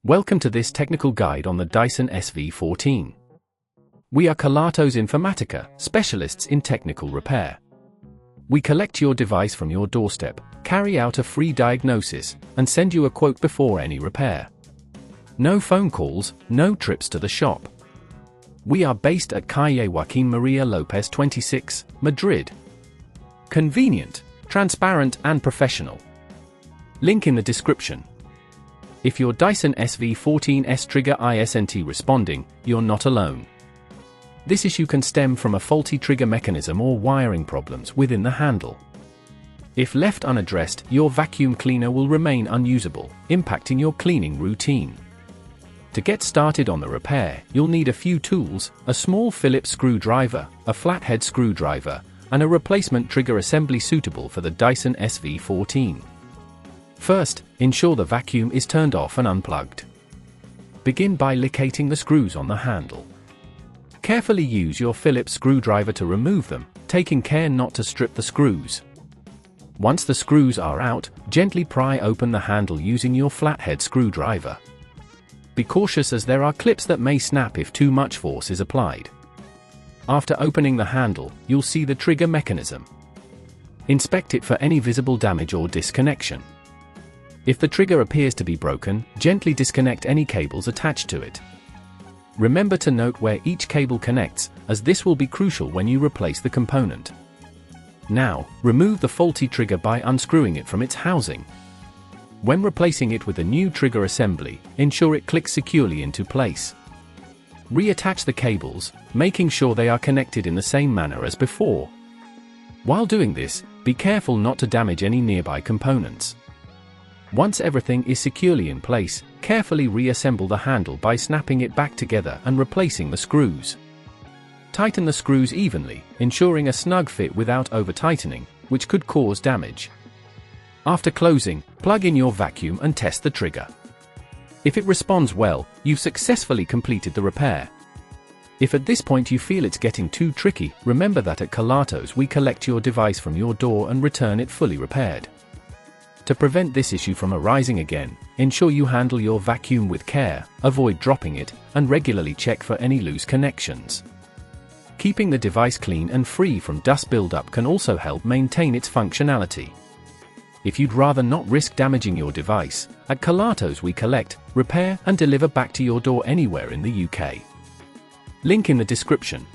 Welcome to this technical guide on the Dyson SV14. We are Kelatos Informatica, specialists in technical repair. We collect your device from your doorstep, carry out a free diagnosis, and send you a quote before any repair. No phone calls, no trips to the shop. We are based at Calle Joaquín María López 26, Madrid. Convenient, transparent and professional. Link in the description. If your Dyson SV14's trigger isn't responding, you're not alone. This issue can stem from a faulty trigger mechanism or wiring problems within the handle. If left unaddressed, your vacuum cleaner will remain unusable, impacting your cleaning routine. To get started on the repair, you'll need a few tools: a small Phillips screwdriver, a flathead screwdriver, and a replacement trigger assembly suitable for the Dyson SV14. First, ensure the vacuum is turned off and unplugged. Begin by locating the screws on the handle. Carefully use your Phillips screwdriver to remove them, taking care not to strip the screws. Once the screws are out, gently pry open the handle using your flathead screwdriver. Be cautious as there are clips that may snap if too much force is applied. After opening the handle, you'll see the trigger mechanism. Inspect it for any visible damage or disconnection. If the trigger appears to be broken, gently disconnect any cables attached to it. Remember to note where each cable connects, as this will be crucial when you replace the component. Now, remove the faulty trigger by unscrewing it from its housing. When replacing it with a new trigger assembly, ensure it clicks securely into place. Reattach the cables, making sure they are connected in the same manner as before. While doing this, be careful not to damage any nearby components. Once everything is securely in place, carefully reassemble the handle by snapping it back together and replacing the screws. Tighten the screws evenly, ensuring a snug fit without over-tightening, which could cause damage. After closing, plug in your vacuum and test the trigger. If it responds well, you've successfully completed the repair. If at this point you feel it's getting too tricky, remember that at Kelatos we collect your device from your door and return it fully repaired. To prevent this issue from arising again, ensure you handle your vacuum with care, avoid dropping it, and regularly check for any loose connections. Keeping the device clean and free from dust buildup can also help maintain its functionality. If you'd rather not risk damaging your device, at Kelatos we collect, repair, and deliver back to your door anywhere in the UK. Link in the description.